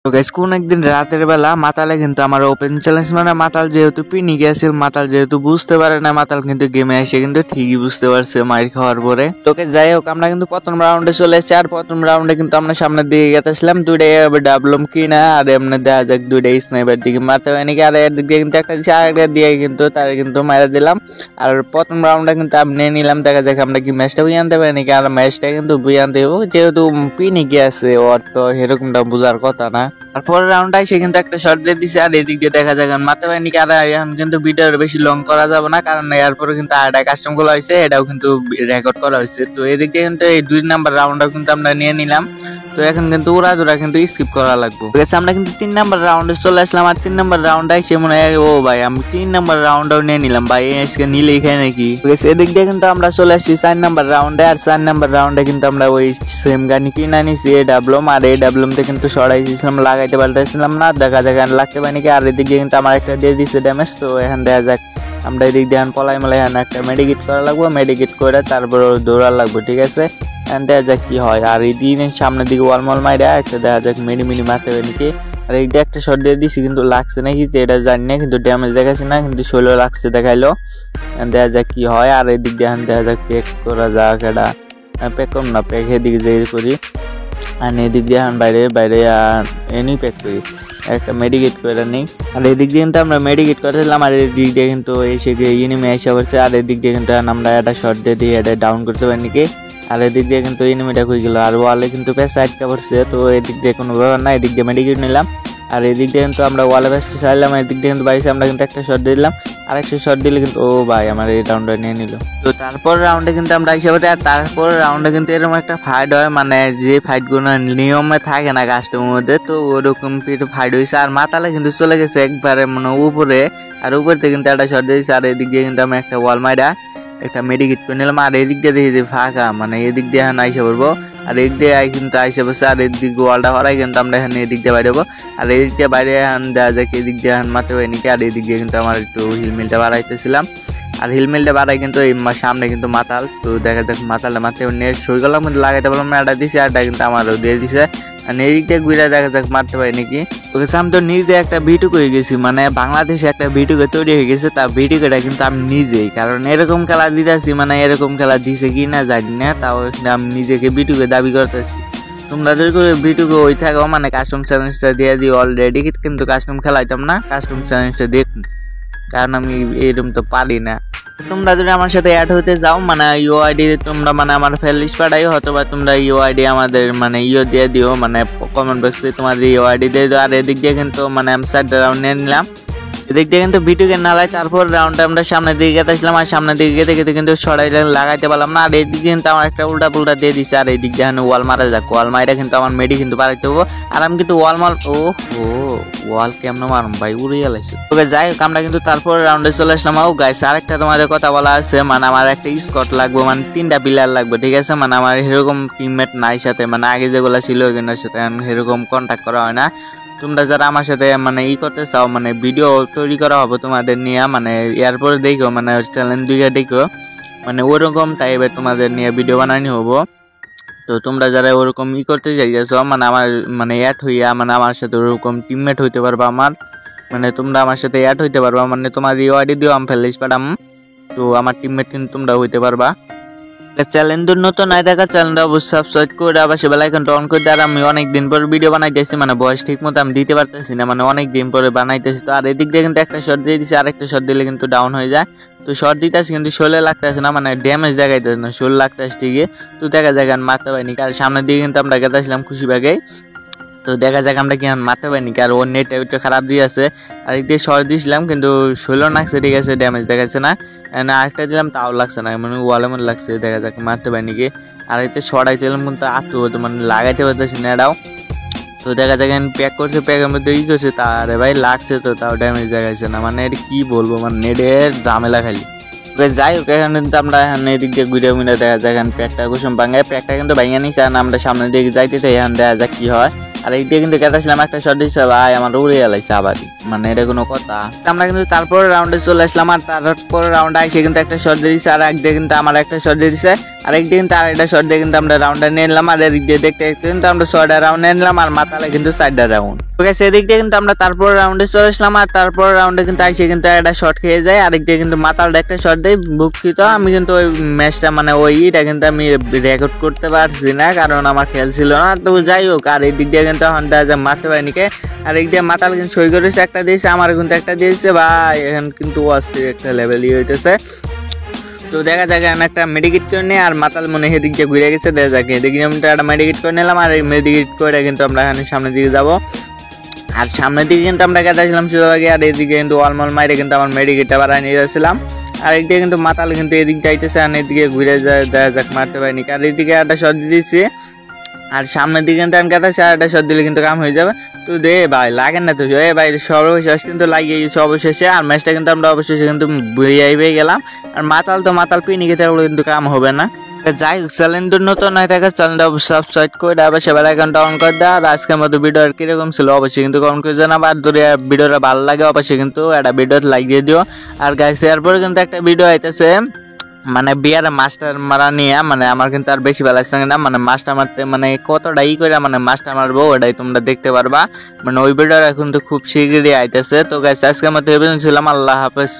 তো গাইস কোন একদিন রাতের বেলা মাতালে কিন্তু আমার ওপেন চ্যালেঞ্জ মানে মাতাল যেহেতু পিনি গেছিল, মাতাল যেহেতু বুঝতে পারে না, মাতাল কিন্তু গেমে এসে কিন্তু ঠিকই বুঝতে পারছে মাইর খাওয়ার পরে। তোকে যাই হোক আমরা কিন্তু প্রথম রাউন্ডে চলে এসেছি, আর প্রথম রাউন্ডে কিন্তু আমরা সামনের দিকে গেতেছিলাম দুইটাই ডাবলুম কিনা, আর এমনি দেখা যাক দুইটাই স্নাইপার দিকে মারতে হয় নাকি, আর এর দিক দিয়ে কিন্তু একটা দিচ্ছে, আরেকটা দিয়ে কিন্তু তার কিন্তু মারা দিলাম। আর প্রথম রাউন্ডে কিন্তু আমি নিয়ে নিলাম, দেখা যাক আমরা কি ম্যাচটা বুঝে আনতে পারি নাকি, আর ম্যাচটা কিন্তু বুঝে আনতে হবে যেহেতু পিনি গেছে, ওর তো এরকমটা বোঝার কথা না। আর পরের রাউন্ডে সে কিন্তু একটা শট দিয়ে দিছে, আর এদিক দিয়ে দেখা যায় মারতে পারেনি। আর এখন কিন্তু ভিডিওর বেশি লং করা যাবে না, কারণ এরপরে কিন্তু আরেকটা কাস্টম করা হয়েছে, এটাও কিন্তু রেকর্ড করা হয়েছে। তো এদিক দিয়ে কিন্তু এই 2 নাম্বার রাউন্ডটাও কিন্তু আমরা নিয়ে নিলাম। তো এখন কিন্তু ওরা কিন্তু স্কিপ করা লাগবে। ঠিক আছে, আমরা কিন্তু 3 নাম্বার রাউন্ডে চলে আসলাম, আর 3 নাম্বার রাউন্ডে এসে মনে হয় ও ভাই আমি 3 নাম্বার রাউন্ডও নিয়ে নিলাম ভাই, আজকে নিলেই খাই নাকি। ঠিক আছে, এদিক দিয়ে কিন্তু আমরা চলে আসছি 4 নাম্বার রাউন্ডে, আর 4 নাম্বার রাউন্ডে কিন্তু আমরা ওই সেম গানি কিনে নিছি ডাবলুম, আর এই ডাবলুমতে কিন্তু সরাইছিলাম, লাগাইতে পারতেছিলাম না, দেখা যাক লাগতে পারি নাকি। আর এদিক দিয়ে কিন্তু আমার একটা দিয়ে দিচ্ছে ড্যামেজ। তো এখন দেখা যাক আমরা এদিক দিয়ে পলাই মেলাই একটা মেডিকেট করা লাগবে, মেডিকেট করে তারপর দৌড়া লাগবে। ঠিক আছে, দেখা যাক কি হয়। আর এই দিন সামনের দিকে ওয়ালমল মাইরা একটা দেখা যাক মিনি মারতে হবে নাকি। আর এই দিয়ে একটা শট দিয়ে দিছি কিন্তু লাগছে নাকি এটা জানি না, কিন্তু ড্যামেজ দেখাচ্ছে না, কিন্তু 16 লাগছে দেখাইলো। দেখা যাক কি হয়। আর এই দিক দিয়ে দেখা যাক প্যাক করা যাক, এটা প্যাক করুন না, প্যাক এদিকে যে করি, আর এদিক দিয়ে বাইরে এনি প্যাক করি, একটা মেডিকেট করে নিই। আর এদিক দিয়ে কিন্তু আমরা মেডিকেট করেছিলাম, আর এদিক দিয়ে কিন্তু এসে ইনিমে এসে পড়ছে, আর এদিক দিয়ে কিন্তু আমরা একটা শট দিয়ে দিই এটা ডাউন করতে পারি নাকি। আর এদিক দিয়ে কিন্তু এনিমিটা হয়ে গেল, আর ওয়ালে কিন্তু পেঁচা আটকা পড়ছে। তো এদিক দিয়ে কোনো ব্যাপার না, এদিক দিয়ে মেডিকেট নিলাম। আর এদিক দিয়ে কিন্তু আমরা ওয়ালে পেঁচতে চাইলাম, এদিক দিয়ে কিন্তু বাইরে আমরা কিন্তু একটা শট দিয়ে দিলাম, আর একটা শট দিলে কিন্তু ও ভাই আমার এই রাউন্ডটা নিয়ে নিল। তো তারপর রাউন্ডে কিন্তু আমরা এসে পড়ি, আর তারপর রাউন্ডে কিন্তু এরকম একটা ফাইট হয়, মানে যে ফাইটগুলো নিয়মে থাকে না কাস্টমের মধ্যে, তো ওরকম ফাইট হয়েছে। আর মাতালে কিন্তু চলে গেছে একবারে মানে উপরে, আর উপর থেকে কিন্তু একটা শট দিয়েছে। আর এদিক দিয়ে কিন্তু আমি একটা ওয়াল মাইরা একটা মেডিকেট করে নিলাম, আর এদিক দিয়ে দেখি যে ফাঁকা, মানে এদিক দিয়ে এখন আইসে পড়বো, আর এদিক দিয়ে কিন্তু আইসে বসে, আর এদিক ওয়ালটা হরাই কিন্তু আমরা এখানে এদিক দিয়ে বাইরে হবো। আর এদিক দিয়ে বাইরে এখন দেখা যায় এদিক দিয়ে এখন মারতে পারি নাকি। আর এদিক দিয়ে কিন্তু আমার একটু হিলমিলটা বাড়াইতেছিলাম, আর হিলমিলটা বাড়াই কিন্তু এই সামনে কিন্তু মাতাল। তো দেখা যাক মাতালে মারতে নেট সই করলাম, কিন্তু লাগাইতে পারলাম না, এটা দিছে, আরটা কিন্তু আমারও দিয়ে দিছে। আর এদিক দিয়ে ঘুরে দেখা যাক মারতে পারি নাকি। ওকে আমি তো নিজে একটা ভিডিও করে গেছি, মানে বাংলাদেশে একটা ভিডিও তৈরি হয়ে গেছে, তার ভিডিওটা কিন্তু আমি নিজেই, কারণ এরকম খেলা দিতেছি, মানে এরকম খেলা দিছে কি না জানি না, তাও আমি নিজেকে ভিডিওকে দাবি করতেছি। তোমরা যদি ভিডিও ওই থাকো মানে কাস্টম চ্যালেঞ্জটা দিয়ে দিই অলরেডি, কিন্তু কাস্টম খেলাইতাম না, কাস্টম চ্যালেঞ্জটা দেখুন, কারণ আমি এরকম তো পারি না। তোমরা যদি আমার সাথে অ্যাড হতে যাও মানে ইউআইডি তোমরা মানে আমার ফ্রেন্ড লিস্ট পাঠাই, অথবা তোমরা ইউআইডি আমাদের মানে দিয়ে দিও, মানে কমেন্ট বক্সে তোমাদের ইউআইডি দিয়ে দিও। আর এদিক দিয়ে কিন্তু মানে আমি 4টা রাউন্ড নিয়ে নিলাম, এদিক দিয়ে কিন্তু ভিডিওকে নালাই। তারপর রাউন্ডটা আমরা সামনের দিকে গেতেছিলাম, আর সামনের দিকে গেতে কিন্তু সরাই লাগাইতে পারলাম না। আর এইদিক দিয়ে কিন্তু আমার একটা উল্টা পুল্টা দিয়ে দিচ্ছে, আর এইদিক দিয়ে ওয়াল মারা যাক, ওয়াল মাইটা কিন্তু আমার মেডি কিন্তু পারাইতে হবো। আর আমি কিন্তু ওয়াল ওয়াল কেমন মারম ভাই, উড়ে গেলাইছে। ওকে যাই হোক আমরা কিন্তু তারপর রাউন্ডে চলে আসলাম। ও গাইস আরেকটা তোমাদের কথা বলা আছে, মানে আমার একটা স্কট লাগবে, মানে 3টা প্লেয়ার লাগবে। ঠিক আছে, মানে আমার এরকম টিমমেট নাই সাথে, মানে আগে যেগুলো ছিল ওইগুলোর সাথে এরকম কন্ট্যাক্ট করা হয় না। তোমরা যারা আমার সাথে মানে করতে চাও, মানে ভিডিও তৈরি করা হবে তোমাদের নিয়ে, মানে এরপরে দেখো মানে চ্যালেঞ্জ দিকে দেখো, মানে ওরকম টাইপের তোমাদের নিয়ে ভিডিও বানানি হবো। তো তোমরা যারা ওরকম করতে চাইছো, মানে আমার মানে অ্যাড হইয়া মানে আমার সাথে ওরকম টিমমেট হইতে পারবা, আমার মানে তোমরা আমার সাথে অ্যাড হইতে পারবা, মানে তোমার ইউআইডি দিও আমি ফেলিস পাঠাম, তো আমার টিমমেট কিন্তু তোমরা হইতে পারবা। চ্যানেল নতুন নাই দেখা, চ্যানেলটা অবশ্যই সাবস্ক্রাইব করে আবার সে বেল আইকনটা অন করে দেয়। আর আমি অনেক দিন পর ভিডিও বানাইতেছি, মানে বয়স ঠিক মতো আমি দিতে পারতেছি না, মানে অনেক দিন পরে বানাইতেছি। তো আর এদিক দিয়ে কিন্তু একটা শট দিয়ে দিচ্ছি, আরেকটা শট দিলে কিন্তু ডাউন হয়ে যায়। তো শট দিতেছি কিন্তু 16 লাগতেছে না, মানে ড্যামেজ দেখাইতেছে না, 16 লাগতেছে ঠিকই। তো দেখা যায় মারতে পারিনি, কারণ সামনের দিকে কিন্তু আমরা গেতেছিলাম খুশি ভাগে। তো দেখা যাক আমরা কি মারতে পারিনি, কারণ ওর নেট একটু খারাপ দিয়ে আছে। আর এই দিয়ে শর্ট দিয়েছিলাম কিন্তু 16 লাগছে, ঠিক আছে, ড্যামেজ দেখাচ্ছে না। আরেকটা দিলাম তাও লাগছে না, মানে ওয়ালের মধ্যে লাগছে, দেখা যাক মারতে পারিনি কি। আর এতে শর্ট আইছিলাম কিন্তু হতো মানে লাগাইতে পারতেছি না এটাও। তো দেখা যাক প্যাক করছে, প্যাকের মধ্যে করছে, তারে ভাই লাগছে, তো তাও ড্যামেজ দেখাচ্ছে না, মানে এটা কি বলবো, মানে নেটের ঝামেলা খালি। যাই হোক এখানে কিন্তু আমরা এদিক দিয়ে ঘুরে ঘুরে দেখা যায় প্যাকটা কুসুম ভাঙায়, প্যাকটা কিন্তু ভাঙিয়ে নিচ্ছে, আর আমরা সামনের দিকে যাইতে চাই, এখন দেখা যাক কি হয়। আর এই দিয়ে কিন্তু গেতেছিলাম একটা শট দিচ্ছে ভাই, আমার উড়ে গেলাইছে আবারই, মানে এটা কোনো কথা। আমরা কিন্তু তারপর রাউন্ডে চলে আসলাম, আর তারপর রাউন্ডে এসে কিন্তু একটা শট দিয়ে দিচ্ছে, আর এক দিয়ে কিন্তু আমার একটা শট দিয়ে দিচ্ছে। আরেকদিকে কিন্তু আরেকটা শট দিয়ে কিন্তু আমরা রাউন্ডটা নিয়ে নিলাম। আর এদিক দিয়ে দেখতে দেখতে কিন্তু আমরা 6টা রাউন্ড নিয়ে নিলাম আর মাতালে কিন্তু 4টা রাউন্ড। ওকে সেদিক দিয়ে কিন্তু আমরা তারপর রাউন্ডে চলে আসলাম। আর তারপর রাউন্ডে কিন্তু আইসে কিন্তু একটা শট খেয়ে যায়। আরেক দিয়ে কিন্তু মাতালটা একটা শট দেয়। দুঃখিত, আমি কিন্তু ওই ম্যাচটা মানে ওইটা কিন্তু আমি রেকর্ড করতে পারছি না, কারণ আমার খেল ছিল না। তো যাই হোক, আর এই দিক দিয়ে কিন্তু এখন দেখা যায় মারতে পারিনি কে। আর এই দিয়ে মাতাল কিন্তু সই করেছে, একটা দিয়েছে, আমার কিন্তু একটা দিয়েছে ভাই। এখন কিন্তু অস্থির একটা লেভেলই হইতেছে। তো দেখা যাক একটা মেডিকেট করে নিয়ে, আর মাতাল মনে হয় এদিক দিয়ে ঘুরে গেছে। দেখা যাক এদিকে একটা মেডিকেট করে নিলাম। আর এই মেডিকেট করে কিন্তু আমরা এখানে সামনের দিকে যাবো। আর সামনের দিকে কিন্তু আমরা গেছিলাম শুধু আগে। আর এদিকে কিন্তু অলমল মাইরে কিন্তু আমার মেডিকেটটা বাড়াই নিয়ে যাচ্ছিলাম। আর একদিকে কিন্তু মাতাল কিন্তু এদিক যাইতেছে, আর এদিকে ঘুরে যায়, দেখা যাক মারতে পারিনি। আর এদিকে একটা শট দিয়েছি, আর সামনের দিকে কিন্তু গেছে, আর একটা শট দিলে কিন্তু কাম হয়ে যাবে। তো দে ভাই লাগেন না তো ভাই, সর্বশেষ কিন্তু লাগিয়ে গেছে অবশেষে। আর ম্যাচটা কিন্তু আমরা অবশেষে কিন্তু পেয়ে গেলাম। আর মাতাল পিনি খেতে কিন্তু কাম হবে না। যাই হোক, চ্যানেলটা নতুন হয়ে থাকে চ্যানেলটা সাবস্ক্রাইব করে আবার সেবেলা অ্যাকাউন্ট অন করে দেওয়া। আর আজকের মতো ভিডিও কিরকম ছিল অবশ্যই কিন্তু কমেন্ট করে জানাবো। আর যদি ভিডিওটা ভালো লাগে অবশ্যই কিন্তু একটা ভিডিও লাইক দিয়ে দিও। আর গাইস এরপরে কিন্তু একটা ভিডিও আইতেছে মানে বিয়ার মাস্টার মারা নিয়ে, মানে আমার কিন্তু আর বেশি ভালো লাগছে না, মানে মাস্টার মারতে মানে কতটা করে মানে মাস্টার মারবো ওটাই তোমরা দেখতে পারবা। মানে ওই ভিডিওটা কিন্তু খুব শীঘ্রই আইতেছে। তো গাইস আজকের মতো ছিলাম, আল্লাহ হাফেজ।